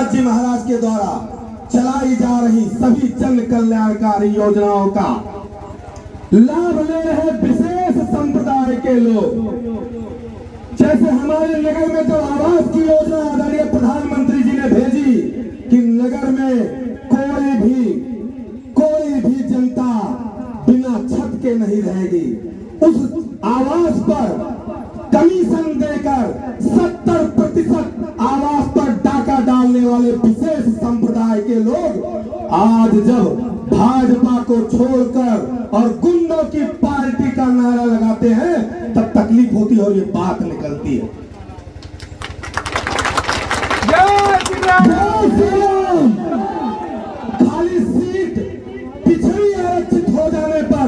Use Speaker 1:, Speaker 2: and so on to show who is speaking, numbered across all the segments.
Speaker 1: जी महाराज के द्वारा चलाई जा रही सभी जन कल्याणकारी योजनाओं का लाभ ले रहे विशेष संप्रदाय के लोग। जैसे हमारे नगर में जो आवास की योजना आदरणीय प्रधानमंत्री जी ने भेजी कि नगर में कोई भी जनता बिना छत के नहीं रहेगी, उस आवास पर कमीशन देकर 70% आवास पर डाका डालने वाले विशेष संप्रदाय के लोग आज जब भाजपा को छोड़कर और गुंडों की पार्टी का नारा लगाते हैं तब तकलीफ होती है और ये बात निकलती है। खाली सीट पिछड़ी आरक्षित हो जाने पर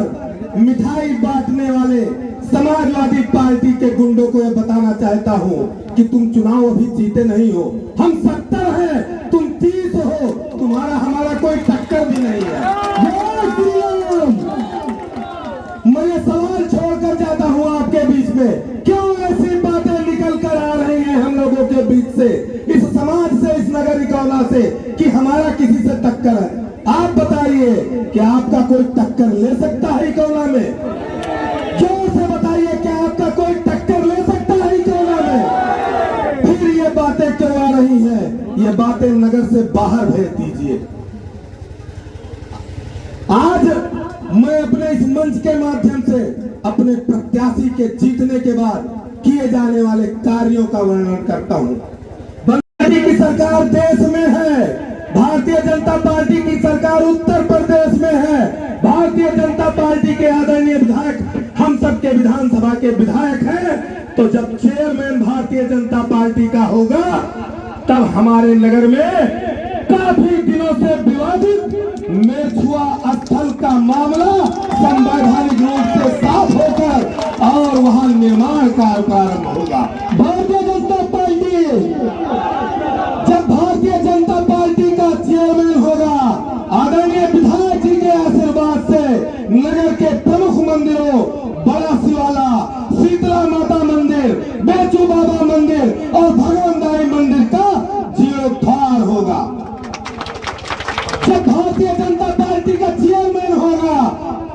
Speaker 1: मिठाई बांटने वाले समाजवादी पार्टी के गुंडों को यह बताना चाहता हूं कि तुम चुनाव अभी जीते नहीं हो, हम 70 हैं, तुम 30 हो, तुम्हारा हमारा कोई टक्कर भी नहीं है। मैं सवाल छोड़कर जाता हूं आपके बीच में, क्यों ऐसी बातें निकल कर आ रही हैं हम लोगों के बीच से, इस समाज से, इस नगर निकौला से कि हमारा किसी से टक्कर है। आप बताइए कि आपका कोई टक्कर ले सकता है इकौला में? जोर से बताइए क्या आपका कोई टक्कर ले सकता है इकौला में? फिर ये बातें क्यों आ रही हैं? ये बातें नगर से बाहर भेज दीजिए। आज मैं अपने इस मंच के माध्यम से अपने प्रत्याशी के जीतने के बाद किए जाने वाले कार्यों का वर्णन करता हूं। बंगाली की सरकार देश में है, भारतीय जनता पार्टी की सरकार उत्तर प्रदेश में है, भारतीय जनता पार्टी के आदरणीय विधायक हम सबके विधानसभा के विधायक हैं, तो जब चेयरमैन भारतीय जनता पार्टी का होगा तब हमारे नगर में काफी दिनों से विवादित मेरछुआ स्थल का मामला संवैधानिक रूप से साफ होकर और वहां निर्माण कार्य प्रारंभ होगा। भारतीय जनता पार्टी जब भारतीय जनता पार्टी का चेयरमैन होगा, आदरणीय विधायक जी के आशीर्वाद से नगर के प्रमुख मंदिरों बड़ा शिवाला, शीतला माता मंदिर, बेचू बाबा मंदिर और भगवानदाई मंदिर का जीर्णोद्धार होगा। जब भारतीय जनता पार्टी का चेयरमैन होगा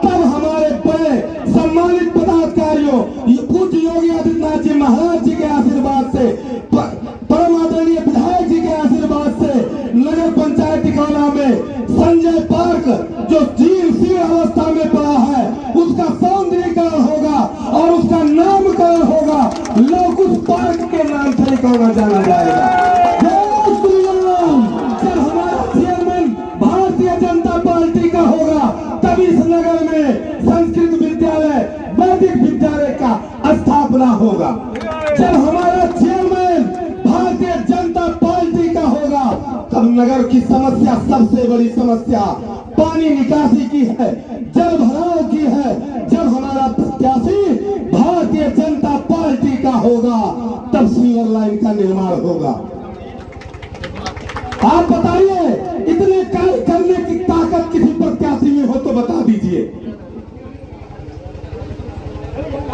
Speaker 1: तब हमारे बड़े सम्मानित पदाधिकारियों पूज्य योगी आदित्यनाथ जी महाराज जी के आशीर्वाद से, परम आदरणीय विधायक जी के आशीर्वाद से नगर पंचायत इकौला में संजय पार्क जो जीर्ण अवस्था में पड़ा है उसका सौंदर्यीकरण होगा और उसका नामकरण होगा, लोकुस पार्क के नाम से इकौला जाना जाएगा। जब हमारा चेयरमैन भारतीय जनता पार्टी का होगा तब इस नगर में संस्कृत विद्यालय, वैदिक विद्यालय का स्थापना होगा। जब हमारा चेयरमैन भारतीय जनता पार्टी का होगा तब नगर की समस्या, सबसे बड़ी समस्या पानी निकासी की है, जल भराव की है। जब हमारा प्रत्याशी भारतीय जनता पार्टी का होगा तब सीवर लाइन का निर्माण होगा। आप बताइए इतने कार्य करने की ताकत किसी प्रत्याशी में हो तो बता दीजिए।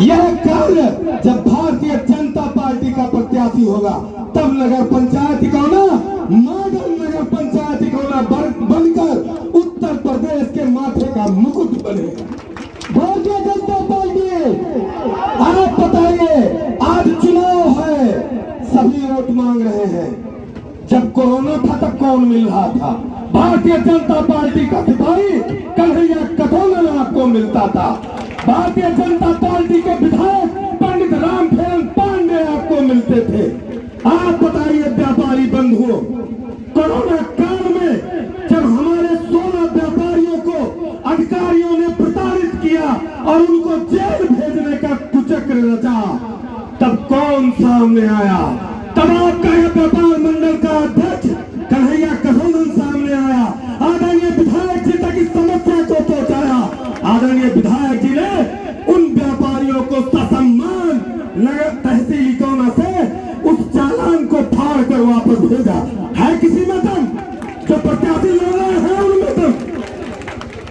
Speaker 1: यह कार्य जब भारतीय जनता पार्टी का प्रत्याशी होगा तब नगर पंचायत इकौला मॉडल नगर पंचायत इकौला बनकर उत्तर प्रदेश के माथे का मुकुट बनेगा। भारतीय जनता पार्टी, आप बताइए आज चुनाव है, सभी वोट मांग रहे हैं। जब कोरोना था तब कौन मिल रहा था? भारतीय जनता पार्टी का सिपाही कन्हैया कटोनल आपको मिलता था। भारतीय जनता पार्टी के विधायक पंडित रामफेरन पांडे आपको मिलते थे। आप बताइए व्यापारी बंधुओं, कोरोना काल में जब हमारे 16 व्यापारियों को अधिकारियों ने प्रताड़ित किया और उनको जेल भेजने का कुचक्र रचा, तब कौन सामने आया? तब आपका यह व्यापार मंडल का अध्यक्ष कन्हैया कटोनल सामने आया, आदरणीय विधायक जी तक इस समस्या को पहुंचाया। आदरणीय विधायक जी ने उन व्यापारियों को ससम्मान नगर तहसील इकौला से उस चालान को फाड़ कर वापस भेजा। है किसी में दम? जो प्रत्याशी लड़ रहे हैं उनमें दम?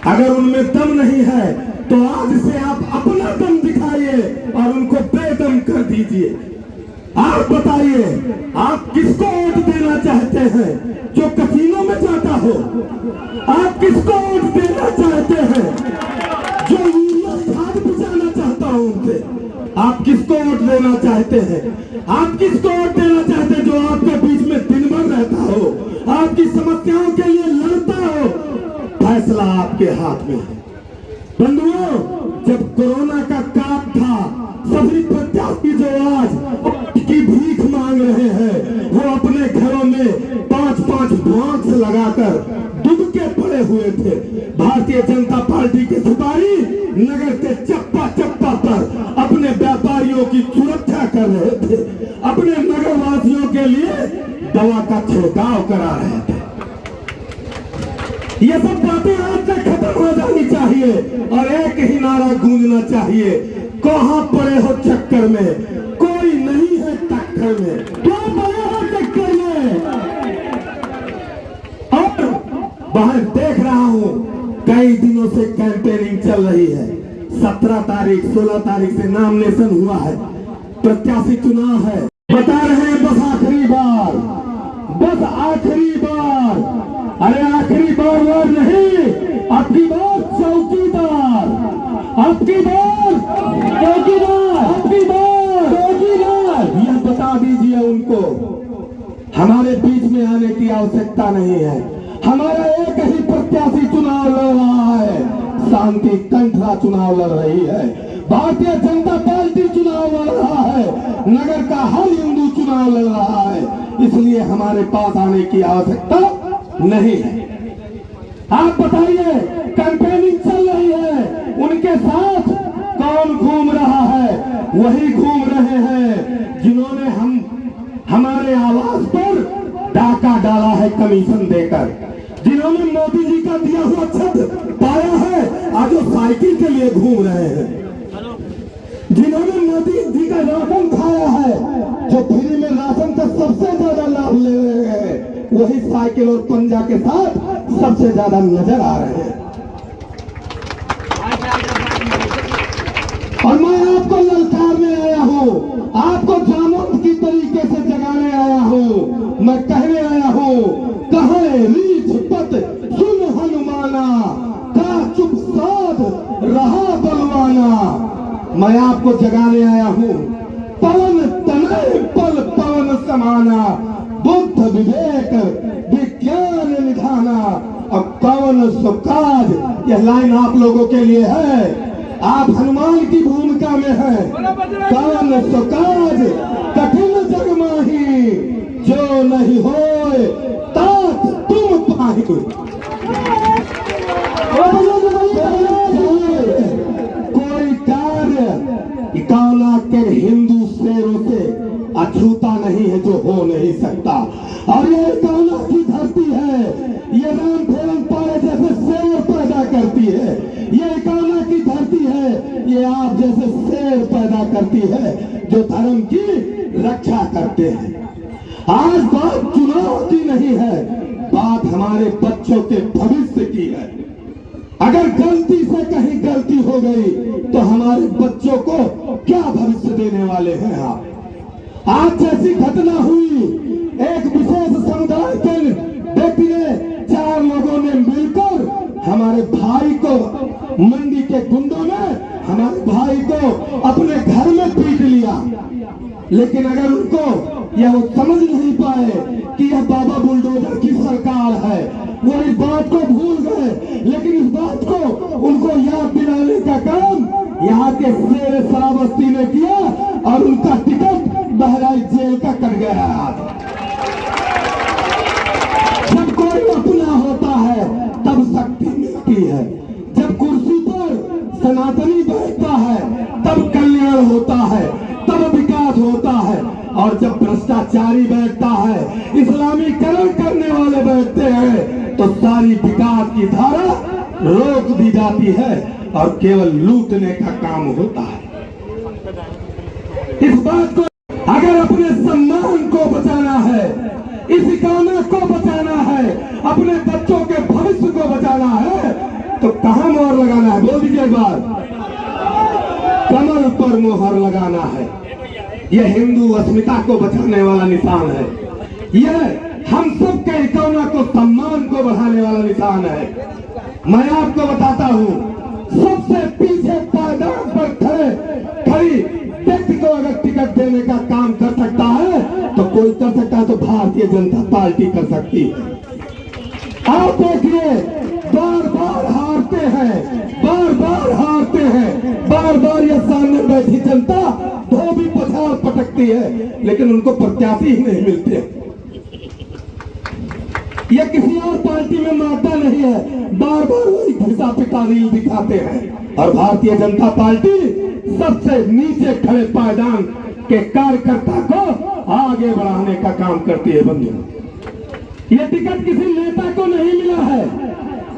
Speaker 1: अगर उनमें दम नहीं है तो आज से आप अपना दम दिखाइए और उनको बेदम कर दीजिए। आप बताइए, आप किसको वोट देना चाहते हैं? जो कसीनो में जाता हो? आप किसको वोट देना चाहते हैं? जो यूरिया खाद पिचाना चाहता हो उनसे? आप किसको वोट देना चाहते हैं? आप किसको वोट देना चाहते हैं जो आपके बीच में दिन भर रहता हो, आपकी समस्याओं के लिए लड़ता हो? फैसला आपके हाथ में है। बंधुओं, जब कोरोना का काल था, सभी प्रत्याशी जो आज की भीख मांग रहे हैं, वो अपने घरों में 5-5 बॉक्स लगाकर दुबके पड़े हुए थे। भारतीय जनता पार्टी के सिपाही नगर के चप्पा चप्पा पर अपने व्यापारियों की सुरक्षा कर रहे थे, अपने नगरवासियों के लिए दवा का छिड़काव करा रहे थे। ये सब बातें आज तक खत्म हो जानी चाहिए और एक ही नारा गूंजना चाहिए, कहां पड़े हो चक्कर में, कोई नहीं है टक्कर में। क्या पड़े हो चक्कर में? और बाहर देख रहा हूं कई दिनों से कैंपेनिंग चल रही है। 17 तारीख 16 तारीख से नॉमिनेशन हुआ है, प्रत्याशी चुनाव है। बता रहे हैं बस आखिरी बार, बस आखिरी बार। अरे आखिरी बार वो नहीं, आपकी बार चौकीदार, आपकी बार चौकीदार, आपकी बार चौकीदार। यह बता दीजिए उनको, हमारे बीच में आने की आवश्यकता नहीं है। हमारा एक ही प्रत्याशी चुनाव लड़ रहा है, शांति कंठरा चुनाव लड़ रही है, भारतीय जनता पार्टी चुनाव लड़ रहा है, नगर का हर हिंदू चुनाव लड़ रहा है। इसलिए हमारे पास आने की आवश्यकता नहीं है। आप बताइए, कैंपेनिंग चल रही है, उनके साथ कौन घूम रहा है? वही घूम रहे हैं जिन्होंने हमारे आवास पर डाका डाला है कमीशन देकर, जिन्होंने मोदी जी का दिया हुआ छत पाया है, आज वो साइकिल के लिए घूम रहे हैं, जिन्होंने मोदी जी का राशन खाया है, जो फ्री में राशन का सबसे ज्यादा लाभ ले रहे हैं, वही साइकिल और पंजा के साथ सबसे ज्यादा नजर आ रहे हैं। और मैं आपको ललकारने आया हूं, आपको जामुन की तरीके से जगाने आया हूं। मैं कहने आया हूं, कहे रीछ पत सुन हनुमाना, का चुप साध रहा बलवाना। मैं आपको जगाने आया हूं, पवन तनय पल पवन समाना, बुद्ध विवेक विज्ञान निधाना। अब कवन सुकाज, यह लाइन आप लोगों के लिए है। आप हनुमान की भूमिका में हैं। कवन सुकाज कठिन जग माही, जो नहीं होए तात तुम पाही। कोई कार्य इकाना के हिंदू शेरों से अछूता नहीं है जो हो नहीं सकता। और ये इकाना की धरती है, ये राम फेरन पाए जैसे शेर पैदा करती है, ये इकाना की धरती है, ये आप जैसे शेर पैदा करती है जो धर्म की रक्षा करते हैं। आज बात चुनाव की नहीं है, बात हमारे बच्चों के भविष्य की है। अगर गलती से कहीं गलती हो गई तो हमारे बच्चों को क्या भविष्य देने वाले हैं आप? आज जैसी घटना हुई, एक विशेष समुदाय के व्यक्ति ने, 4 लोगों ने मिलकर हमारे भाई को, मंडी के गुंडों ने हमारे भाई को अपने घर में पीट लिया। लेकिन अगर उनको यह समझ नहीं पाए कि यह बाबा बुलडोजर की सरकार है, वो इस बात को भूल गए। लेकिन इस बात को उनको याद दिलाने का काम यहाँ के शेर शराबस्ती ने किया और उनका टिकट बहराइच जेल का कट गया। जब कोई अपना होता है तब शक्ति मिलती है, जब कुर्सी पर सनातनी बैठता है तब कल्याण होता है, तब विकास होता है। और जब भ्रष्टाचारी बैठता है, इस्लामीकरण करने वाले बैठते हैं, तो सारी विकास की धारा रोक दी जाती है और केवल लूटने का काम होता है। इस बात को अगर अपने सम्मान को बचाना है, इस इकाना को बचाना है, अपने बच्चों के भविष्य को बचाना है, तो कहां मोहर लगाना है? बोल दीजिए एक बार। कमल पर मोहर लगाना है। यह हिंदू अस्मिता को बचाने वाला निशान है। यह हम सब के इकोना को सम्मान को बढ़ाने वाला निशान है। मैं आपको बताता हूँ, सबसे पीछे पायदान पर खड़ी व्यक्ति को अगर टिकट देने का काम कर सकता है तो कोई कर सकता है, तो भारतीय जनता पार्टी कर सकती है। आप देखिए, बार बार हारते हैं, बार बार हारते हैं, बार बार ये सामने बैठी जनता धोबी पछाड़ पटकती है, लेकिन उनको प्रत्याशी ही नहीं मिलते। ये किसी और पार्टी में मारता नहीं है, बार बार वही घिसा पिटा रील दिखाते हैं। और भारतीय जनता पार्टी सबसे नीचे खड़े पायदान के कार्यकर्ता को आगे बढ़ाने का काम करती है। बंधु, ये टिकट किसी नेता को नहीं मिला है,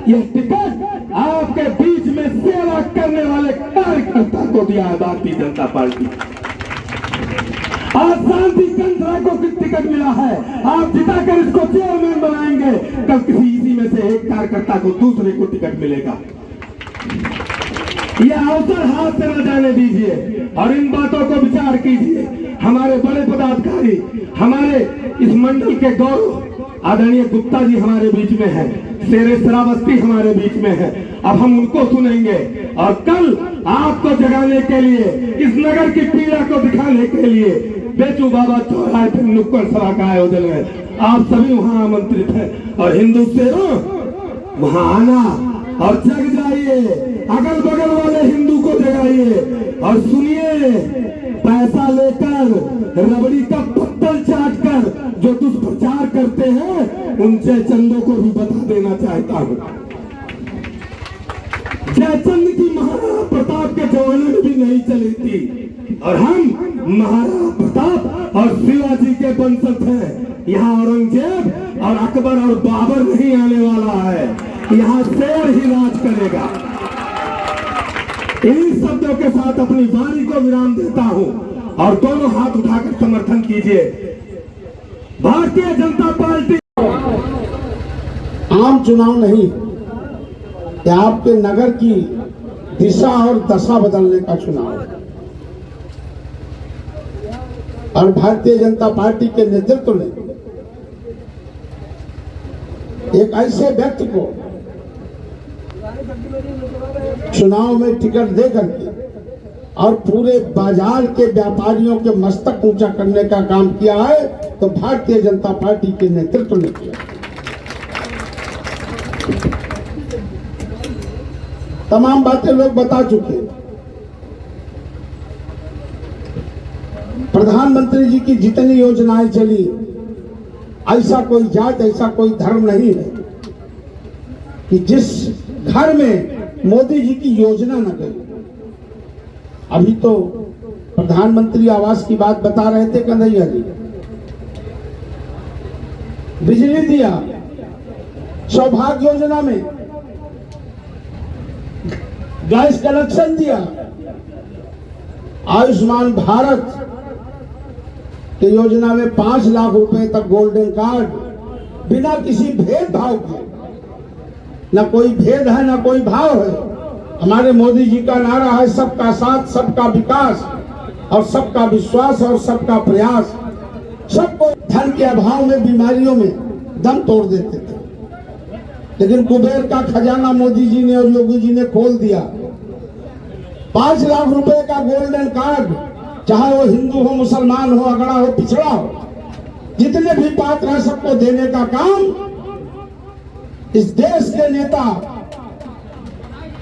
Speaker 1: ये टिकट आपके बीच में सेवा करने वाले कार्यकर्ता को दिया है भारतीय जनता पार्टी। आज शांति कंत्रा को टिकट मिला है, आप जिताकर इसको चेयरमैन बनाएंगे, कल किसी इसी में से एक कार्यकर्ता को दूसरे को टिकट मिलेगा। यह अवसर हाथ से न जाने दीजिए और इन बातों को विचार कीजिए। हमारे बड़े पदाधिकारी, हमारे इस मंडल के गौरव आदरणीय गुप्ता जी हमारे बीच में है, शेरे श्रावस्ती हमारे बीच में है। अब हम उनको सुनेंगे और कल आपको जगाने के लिए, इस नगर की पीड़ा को दिखाने के लिए बेचू बाबा चौराहे पर नुक्कड़ सभा का आयोजन है। आप सभी वहां आमंत्रित हैं और हिंदू शेरों वहां आना और जग जाइए, अगल बगल वाले हिंदू को जगाइए और सुनिए, पैसा लेकर रबड़ी का पत्तल चाट कर जो दुष्प्रचार करते हैं उन जयचंदों को भी बता देना चाहता हूं। जयचंद की महाराणा प्रताप के जमाने में भी नहीं चली थी और हम महाराणा प्रताप और शिवाजी के वंशज हैं। यहाँ औरंगजेब और अकबर और बाबर नहीं आने वाला है, यहाँ शेर ही राज करेगा। इन्हीं शब्दों के साथ अपनी वाणी को विराम देता हूं और दोनों हाथ उठाकर समर्थन कीजिए। भारतीय जनता पार्टी
Speaker 2: आम चुनाव नहीं, यह आपके नगर की दिशा और दशा बदलने का चुनाव है। और भारतीय जनता पार्टी के नेतृत्व ने एक ऐसे व्यक्ति को चुनाव में टिकट दे करके और पूरे बाजार के व्यापारियों के मस्तक ऊंचा करने का काम किया है, तो भारतीय जनता पार्टी के नेतृत्व ने किया। तमाम बातें लोग बता चुके हैं। प्रधानमंत्री जी की जितनी योजनाएं चली, ऐसा कोई जात, ऐसा कोई धर्म नहीं है कि जिस घर में मोदी जी की योजना न गई। अभी तो प्रधानमंत्री आवास की बात बता रहे थे कन्हैया जी, बिजली दिया, सौभाग्य योजना में गैस कनेक्शन दिया, आयुष्मान भारत की योजना में 5 लाख रुपए तक गोल्डन कार्ड, बिना किसी भेदभाव के। न कोई भेद है न कोई भाव है। हमारे मोदी जी का नारा है सबका साथ, सबका विकास और सबका विश्वास और सबका प्रयास। सबको धन के अभाव में, बीमारियों में दम तोड़ देते थे, लेकिन कुबेर का खजाना मोदी जी ने और योगी जी ने खोल दिया। 5 लाख रुपए का गोल्डन कार्ड, चाहे वो हिंदू हो, मुसलमान हो, अगड़ा हो, पिछड़ा हो, जितने भी पात्र हैं सबको देने का काम इस देश के नेता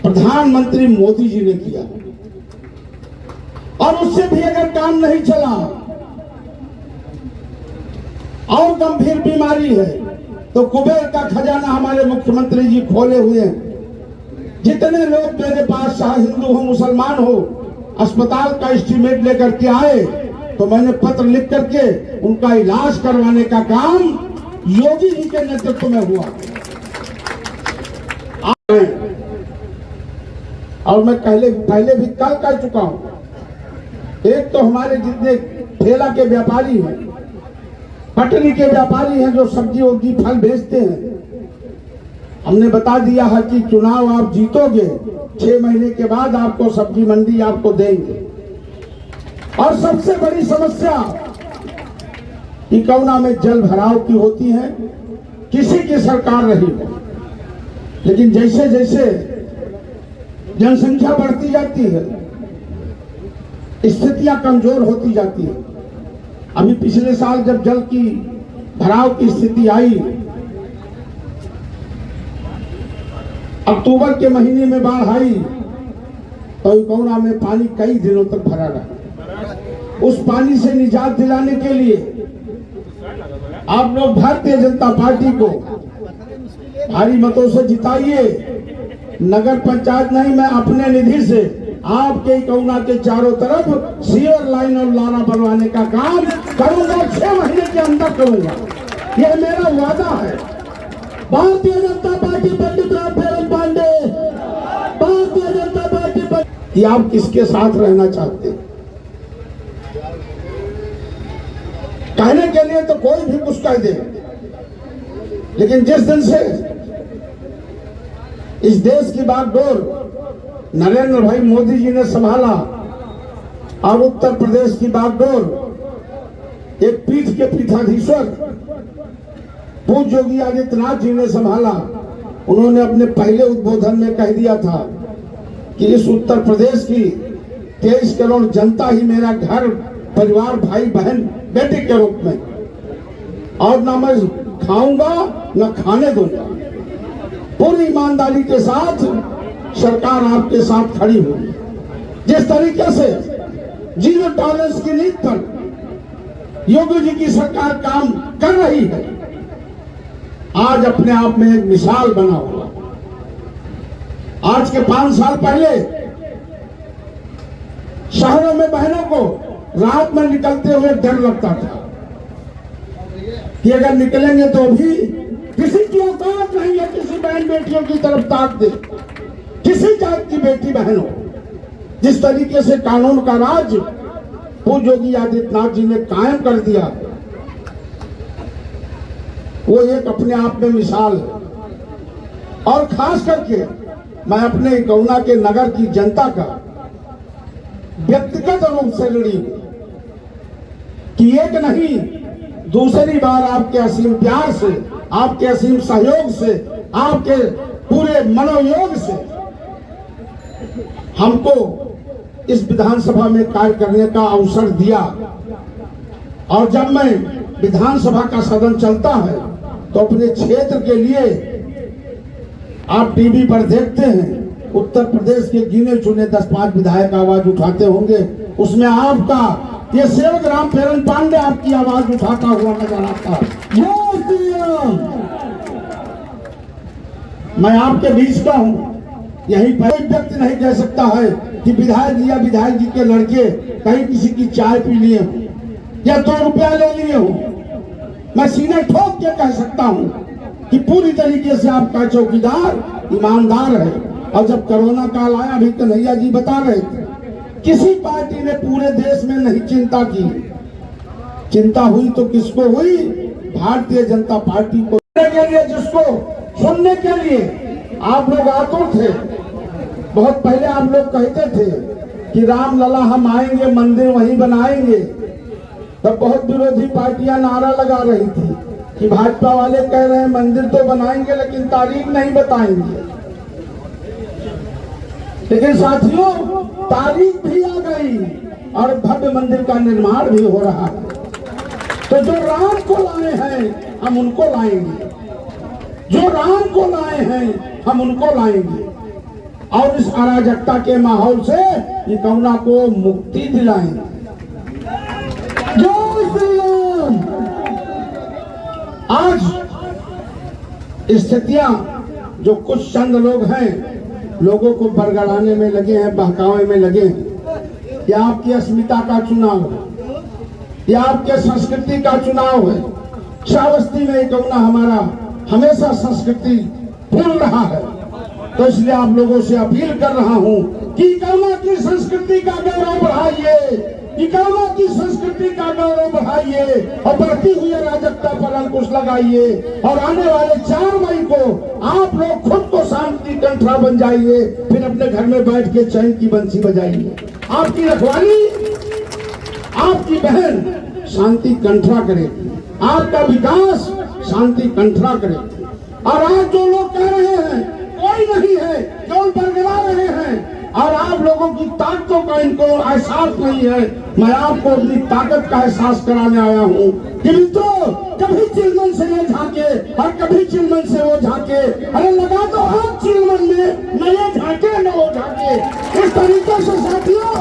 Speaker 2: प्रधानमंत्री मोदी जी ने किया। और उससे भी अगर काम नहीं चला और गंभीर बीमारी है, तो कुबेर का खजाना हमारे मुख्यमंत्री जी खोले हुए हैं। जितने लोग मेरे पास, चाहे हिंदू हो, मुसलमान हो, अस्पताल का एस्टीमेट लेकर के आए, तो मैंने पत्र लिख करके उनका इलाज करवाने का काम योगी जी के नेतृत्व में हुआ। और मैं पहले भी कल कह चुका हूं। एक तो हमारे जितने ठेला के व्यापारी हैं, पटरी के व्यापारी हैं, जो सब्जी वब्जी फल बेचते हैं, हमने बता दिया है कि चुनाव आप जीतोगे, 6 महीने के बाद आपको सब्जी मंडी आपको देंगे। और सबसे बड़ी समस्या इकौना में जल भराव की होती है, किसी की सरकार रही हो, लेकिन जैसे जैसे जनसंख्या बढ़ती जाती है, स्थितियां कमजोर होती जाती है। अभी पिछले साल जब जल की भराव की स्थिति आई, अक्टूबर के महीने में बाढ़ आई, तो इकौना में पानी कई दिनों तक भरा रहा। उस पानी से निजात दिलाने के लिए आप लोग भारतीय जनता पार्टी को भारी मतों से जिताइए। नगर पंचायत नहीं, मैं अपने निधि से आपके इकौना के चारों तरफ सीवर लाइन और नाला बनवाने का काम करूंगा, 6 महीने के अंदर करूंगा, यह मेरा वादा है। भारतीय जनता पार्टी पंडित राम फेरन पांडे, भारतीय जनता पार्टी कि आप किसके साथ रहना चाहते हैं। कहने के लिए तो कोई भी कुछ कह दे, लेकिन जिस दिन से इस देश की बागडोर नरेंद्र भाई मोदी जी ने संभाला और उत्तर प्रदेश की बागडोर एक पीठ के पीठाधीश्वर पूज्य योगी आदित्यनाथ जी ने संभाला, उन्होंने अपने पहले उद्बोधन में कह दिया था कि इस उत्तर प्रदेश की 23 करोड़ जनता ही मेरा घर परिवार भाई बहन बेटे के रूप में, और ना मैं खाऊंगा न खाने दूंगा। पूरी ईमानदारी के साथ सरकार आपके साथ खड़ी होगी। जिस तरीके से जीरो टॉलरेंस की नीति पर योगी जी की सरकार काम कर रही है, आज अपने आप में एक मिसाल बना हुआ। आज के 5 साल पहले शहरों में बहनों को रात में निकलते हुए डर लगता था कि अगर निकलेंगे तो भी किसी की औकात नहीं है किसी बहन बेटियों की तरफ ताक दे, किसी जात की बेटी बहन हो। जिस तरीके से कानून का राज पूज्य योगी आदित्यनाथ जी ने कायम कर दिया, वो एक अपने आप में मिसाल है। और खास करके मैं अपने इकौना के नगर की जनता का व्यक्तिगत रूप से ऋणी हूं कि एक नहीं दूसरी बार आपके असीम प्यार से, आपके असीम सहयोग से, आपके पूरे मनोयोग से हमको इस विधानसभा में कार्य करने का अवसर दिया। और जब मैं विधानसभा का सदन चलता है तो अपने क्षेत्र के लिए आप टीवी पर देखते हैं, उत्तर प्रदेश के गिने चुने 10-5 विधायक आवाज उठाते होंगे, उसमें आपका ये सेवक राम फेरन पांडे आपकी आवाज उठाता हुआ नजर आता है। मैं आपके बीच का हूं, यही कोई व्यक्ति नहीं कह सकता है कि विधायक या विधायक जी के लड़के कहीं किसी की चाय पी लिए हो या 2 रुपया ले लिए हो। मैं सीने ठोक के कह सकता हूं कि पूरी तरीके से आपका चौकीदार ईमानदार है। और जब कोरोना काल आया, अभी कन्हैया जी बता रहे थे, किसी पार्टी ने पूरे देश में नहीं चिंता की। चिंता हुई तो किसको हुई? भारतीय जनता पार्टी को। के लिए जिसको सुनने के लिए आप लोग आतुर थे। बहुत पहले आप लोग कहते थे कि राम लला हम आएंगे, मंदिर वहीं बनाएंगे। तब बहुत विरोधी पार्टियां नारा लगा रही थी कि भाजपा वाले कह रहे हैं मंदिर तो बनाएंगे लेकिन तारीख नहीं बताएंगे। लेकिन साथियों, तारीख भी आ गई और भव्य मंदिर का निर्माण भी हो रहा है। तो जो राम को लाए हैं हम उनको लाएंगे, जो राम को लाए हैं हम उनको लाएंगे, और इस अराजकता के माहौल से इकौना को मुक्ति दिलाएंगे। जय श्री राम। आज स्थितियां जो कुछ चंद लोग हैं, लोगों को बरगड़ाने में लगे हैं, बहकावे में लगे हैं। यह आपकी अस्मिता का चुनाव है, यह आपके संस्कृति का चुनाव है। श्रावस्ती में इकौना हमारा हमेशा संस्कृति भूल रहा है। तो इसलिए आप लोगों से अपील कर रहा हूं कि इकौना की संस्कृति का गौरव बढ़ाइए, इकौना की संस्कृति का गौरव बढ़ाइए और बढ़ती हुई अराजकता पर अंकुश लगाइए। और आने वाले 4 मई को आप लोग खुद को शांति कंठरा बन जाइए, फिर अपने घर में बैठ के चैन की बंसी बजाइए। आपकी रखवाली आपकी बहन शांति कंठरा करेगी, आपका विकास शांति कंठरा करेगी। और आज जो लोग कह रहे हैं कोई नहीं है, केवल बरगला रहे हैं और आप लोगों की ताकतों का इनको एहसास नहीं है, मैं आपको अपनी ताकत का एहसास कराने आया हूँ कि मित्रों, कभी चिलमन से ये झांके और कभी चिलमन से वो झांके, अरे लगा दो हाथ चिलमन में, न ये झांके न वो झांके। इस तरीके से साथियों,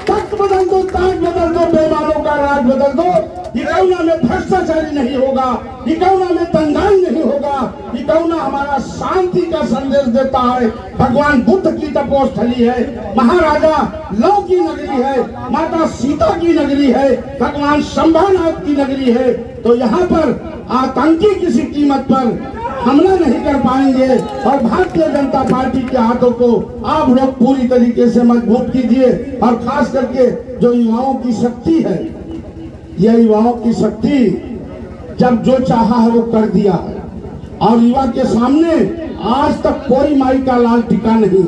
Speaker 2: तख्त बदल दो, ताज बदल दो, बेईमानों का राज बदल दो। ये कौना में भ्रष्टाचारी नहीं होगा, ये कौना में दंगाई नहीं होगा, ये कौना हमारा शांति का संदेश देता है। भगवान बुद्ध की तपोस्थली है, महाराजा लव की नगरी है, माता सीता की नगरी है, भगवान शंभुनाथ की नगरी है। तो यहाँ पर आतंकी किसी कीमत पर हमला नहीं कर पाएंगे और भारतीय जनता पार्टी के हाथों को आप लोग पूरी तरीके से मजबूत कीजिए। और खास करके जो युवाओं की शक्ति है, यह युवाओं की शक्ति जब जो चाहा है वो कर दिया है और युवा के सामने आज तक कोई माई का लाल टिका नहीं।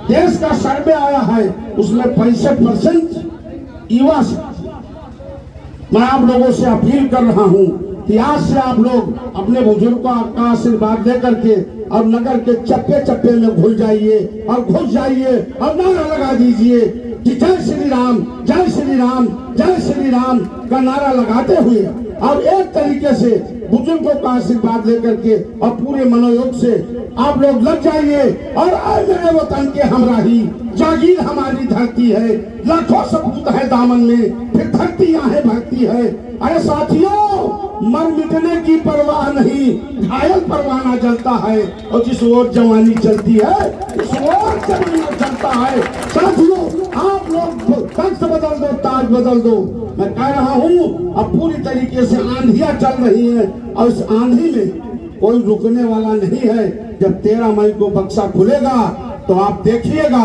Speaker 2: देश का सर्वे आया है, उसमें 65% युवा से। मैं आप लोगों से अपील कर रहा हूं कि आज से आप लोग अपने बुजुर्गों का आशीर्वाद दे करके और नगर के चप्पे चप्पे में घुस जाइए और घुस जाइए और नारा लगा दीजिए कि जय श्री राम, जय श्री राम, जय श्री राम का नारा लगाते हुए और एक तरीके से बुजुर्गों का आशीर्वाद लेकर के और पूरे मनोयोग से आप लोग लग जाइए। और आए मेरे वतन के हमराही, जागीर हमारी धरती है, लाखों सपूत है दामन में, फिर धरती यहाँ भरती है। अरे साथियों, मर मिटने की परवाह नहीं, घायल परवाना जलता है और जिस ओर जवानी चलती है उस ओर जवानी चलता है। साथियों, आप लोग तख्त बदल दो, ताज बदल दो। मैं कह रहा हूँ, अब पूरी तरीके से आंधियां चल रही हैं और इस आंधी में कोई रुकने वाला नहीं है। जब 13 मई को बक्सा खुलेगा तो आप देखिएगा,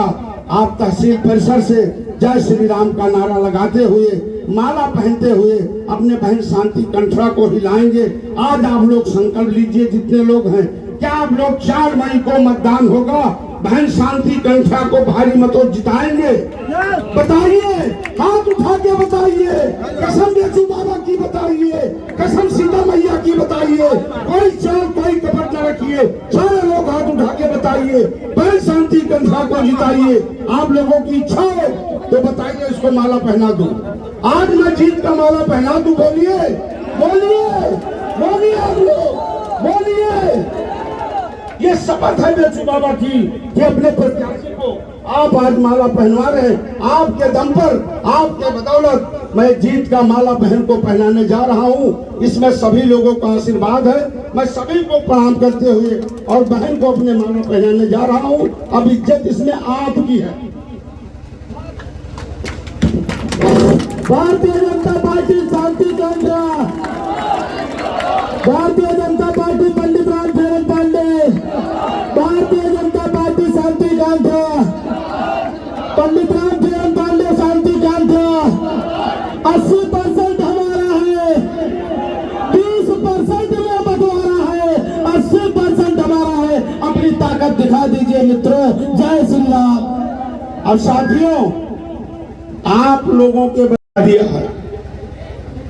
Speaker 2: आप तहसील परिसर से जय श्री राम का नारा लगाते हुए, माला पहनते हुए अपने बहन शांति कंठरा को हिलाएंगे। आज आप लोग संकल्प लीजिए, जितने लोग हैं, क्या आप लोग 4 मई को मतदान होगा, बहन शांति कंठरा को भारी मतों जिताएंगे? बताइए, हाथ उठा के बताइए, कसम बेचू बाबा की बताइए, कसम सीता मैया की बताइए, कोई चाल कोई कपट न रखिए, सारे लोग हाथ उठा के बताइए, बहन शांति कंठरा को जिताइए। आप लोगों की इच्छा हो तो बताइए, इसको माला पहना दूं, आज मैं जीत का माला पहना दूं। बोलिए, बोलिए, बोलिए, आप लोग बोलिए। ये शपथ है बेचू बाबा की कि अपने प्रत्याशी को आप आज माला पहनवा रहे हैं। आपके दम पर, आपके बदौलत मैं जीत का माला बहन को पहनाने जा रहा हूँ। इसमें सभी लोगों का आशीर्वाद है। मैं सभी को प्रणाम करते हुए और बहन को अपने माला पहनाने जा रहा हूँ। अब इज्जत इसमें आपकी है।
Speaker 1: भारतीय जनता पार्टी शांति कंठरा, भारतीय जनता पार्टी पंडित राम फेरन पांडे, भारतीय जनता पार्टी शांति कंठरा, पंडित राम फेरन पांडे शांति कंठरा। 80% हमारा है, 20% में बंटवारा है, 80% हमारा है। अपनी ताकत दिखा दीजिए मित्रों। जय श्री राम।
Speaker 2: अब साथियों, आप लोगों के बता दिया है,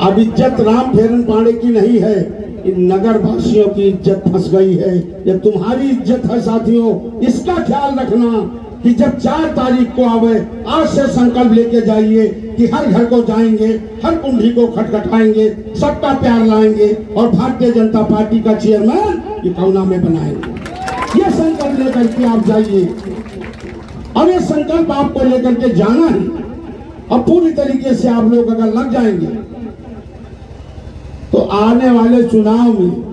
Speaker 2: अब इज्जत राम फेरन पांडे की नहीं है, इन नगर वासियों की इज्जत फंस गई है। ये तुम्हारी इज्जत है साथियों, इसका ख्याल रखना कि जब 4 तारीख को आवे, आज से संकल्प लेके जाइए कि हर घर को जाएंगे, हर कुंडी को खटखटाएंगे, सबका प्यार लाएंगे और भारतीय जनता पार्टी का चेयरमैन ये कौना में बनाएंगे। ये संकल्प लेकर के आप जाइए और ये संकल्प आपको लेकर के जाना है। अब पूरी तरीके से आप लोग अगर लग जाएंगे तो आने वाले चुनाव में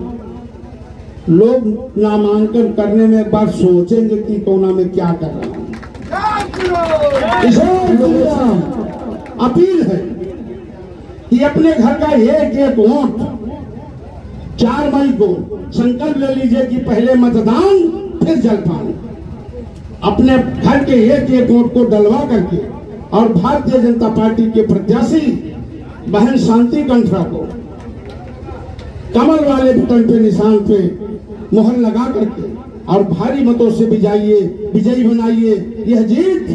Speaker 2: लोग नामांकन करने में एक बार सोचेंगे कि कोना में क्या कर रहा हूं। अपील है कि अपने घर का एक वोट 4 मई को संकल्प ले लीजिए कि पहले मतदान फिर जलपान। अपने घर के एक वोट को डलवा करके और भारतीय जनता पार्टी के प्रत्याशी बहन शांति कंठरा को कमल वाले बटन पे, निशान पे मोहर लगा करके और भारी मतों से विजयी बनाइए। यह जीत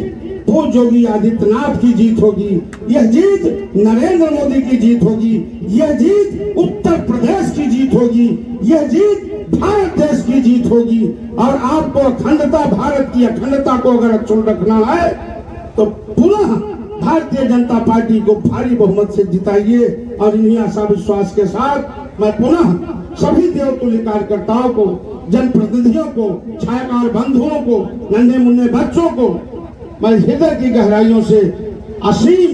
Speaker 2: वो योगी आदित्यनाथ की जीत होगी, यह जीत नरेंद्र मोदी की जीत होगी, यह जीत उत्तर प्रदेश की जीत होगी, यह जीत भारत देश की जीत होगी। और आपको अखंडता, भारत की अखंडता को अगर अक्षुण्ण रखना है तो पुनः भारतीय जनता पार्टी को भारी बहुमत से जिताइए। और इन्हीं आशा विश्वास के साथ मैं पुनः सभी देवतुल्य कार्यकर्ताओं को, जनप्रतिनिधियों को, छायाकार बंधुओं को, नन्हे मुन्ने बच्चों को मैं हृदय की गहराइयों से असीम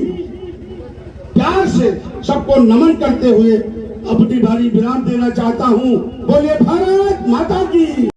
Speaker 2: प्यार से सबको नमन करते हुए अपनी बारी विराम देना चाहता हूं। बोले भारत माता की।